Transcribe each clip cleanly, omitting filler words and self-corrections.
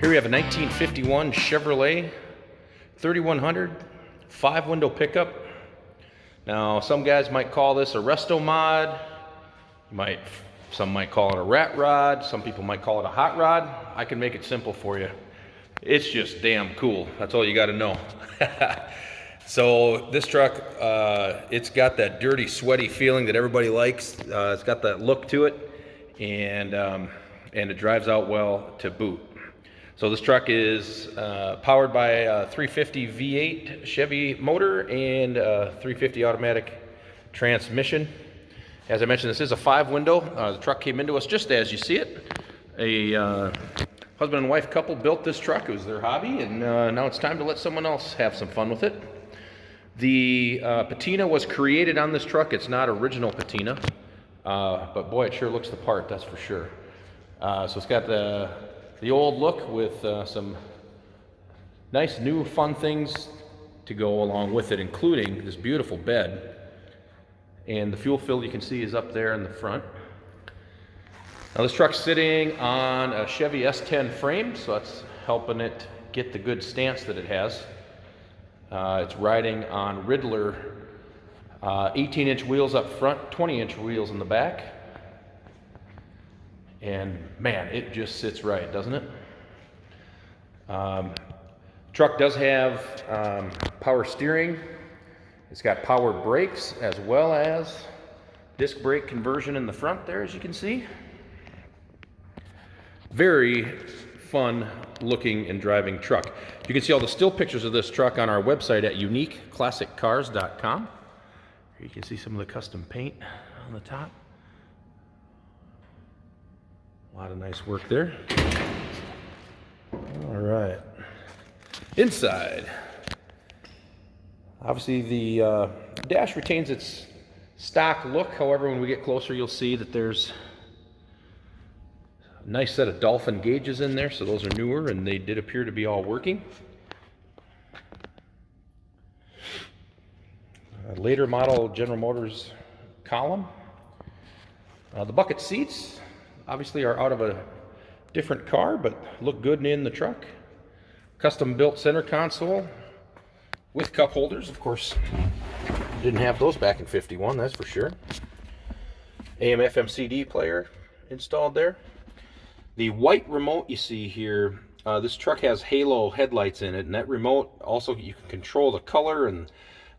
Here we have a 1951 Chevrolet 3100 5-window pickup. Now, some guys might call this a resto mod. Some might call it a rat rod. Some people might call it a hot rod. I can make it simple for you. It's just damn cool. That's all you got to know. So this truck, it's got that dirty, sweaty feeling that everybody likes. It's got that look to it, and it drives out well to boot. So this truck is powered by a 350 V8 Chevy motor and a 350 automatic transmission. As I mentioned, this is a 5-window. The truck came into us just as you see it. A husband and wife couple built this truck. It was their hobby, and now it's time to let someone else have some fun with it. The patina was created on this truck. It's not original patina, but boy, it sure looks the part, that's for sure. So it's got the old look with some nice new fun things to go along with it, including this beautiful bed. And the fuel fill you can see is up there in the front. Now this truck's sitting on a Chevy S10 frame, so that's helping it get the good stance that it has. It's riding on Riddler 18-inch wheels up front, 20-inch wheels in the back. And man, it just sits right, doesn't it? Truck does have power steering. It's got power brakes as well as disc brake conversion in the front there, as you can see. Very fun looking and driving truck. You can see all the still pictures of this truck on our website at uniqueclassiccars.com. You can see some of the custom paint on the top. A lot of nice work there. All right. Inside. Obviously the dash retains its stock look. However, when we get closer, you'll see that there's a nice set of dolphin gauges in there. So those are newer, and they did appear to be all working. A later model General Motors column. The bucket seats obviously are out of a different car, but look good in the truck. Custom built center console with cup holders. Of course, didn't have those back in 51, that's for sure. AM FM CD player installed there. The white remote you see here, this truck has halo headlights in it, and that remote also, you can control the color and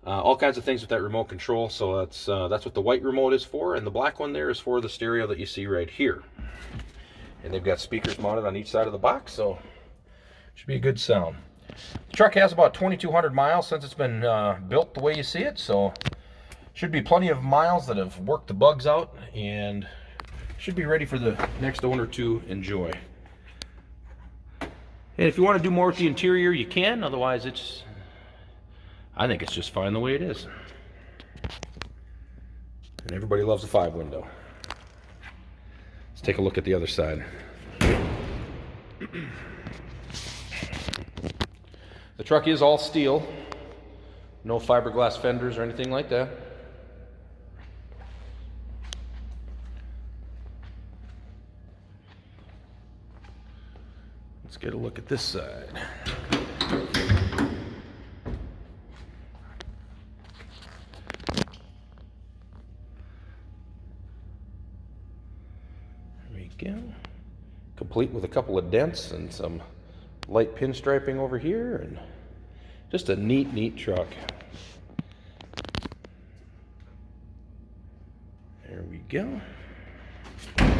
all kinds of things with that remote control. So that's what the white remote is for, and the black one there is for the stereo that you see right here. And they've got speakers mounted on each side of the box, so should be a good sound. The truck has about 2,200 miles since it's been built the way you see it, so should be plenty of miles that have worked the bugs out and should be ready for the next owner to enjoy. And if you want to do more with the interior, you can. Otherwise, I think it's just fine the way it is. And everybody loves a 5-window. Let's take a look at the other side. The truck is all steel. No fiberglass fenders or anything like that. Let's get a look at this side. Go. Complete with a couple of dents and some light pinstriping over here, and just a neat truck. There we go. I'll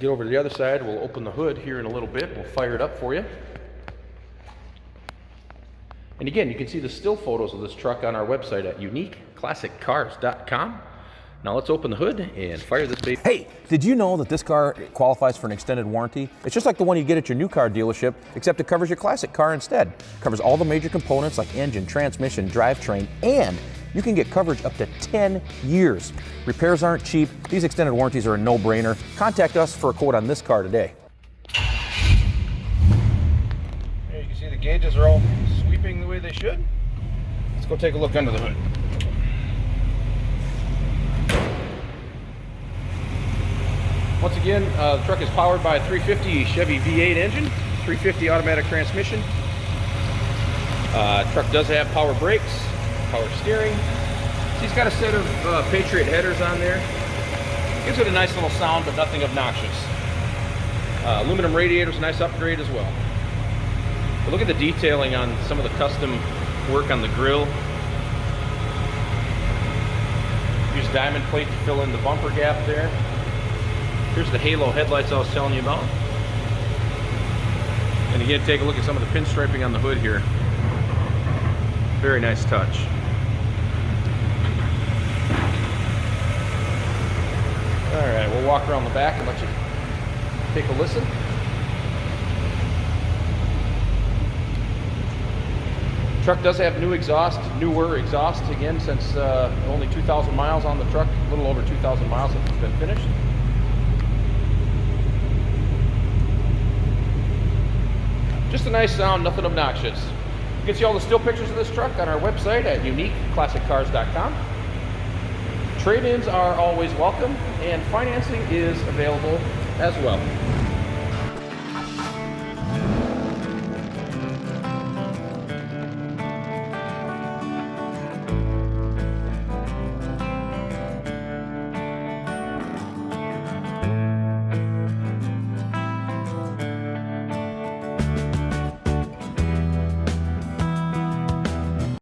get over to the other side. We'll open the hood here in a little bit. We'll fire it up for you. And again, you can see the still photos of this truck on our website at uniqueclassiccars.com. Now let's open the hood and fire this baby. Hey, did you know that this car qualifies for an extended warranty? It's just like the one you get at your new car dealership, except it covers your classic car instead. It covers all the major components like engine, transmission, drivetrain, and you can get coverage up to 10 years. Repairs aren't cheap. These extended warranties are a no-brainer. Contact us for a quote on this car today. Here you can see the gauges are all sweeping the way they should. Let's go take a look under the hood. Once again, the truck is powered by a 350 Chevy V8 engine, 350 automatic transmission. Truck does have power brakes, power steering. He's got a set of Patriot headers on there. Gives it a nice little sound, but nothing obnoxious. Aluminum radiators, nice upgrade as well. But look at the detailing on some of the custom work on the grille. Use diamond plate to fill in the bumper gap there. Here's the halo headlights I was telling you about. And again, take a look at some of the pinstriping on the hood here. Very nice touch. All right, we'll walk around the back and let you take a listen. Truck does have newer exhaust again, since only 2,000 miles on the truck, a little over 2,000 miles since it's been finished. Just a nice sound, nothing obnoxious. You can see all the still pictures of this truck on our website at uniqueclassiccars.com. Trade-ins are always welcome, and financing is available as well.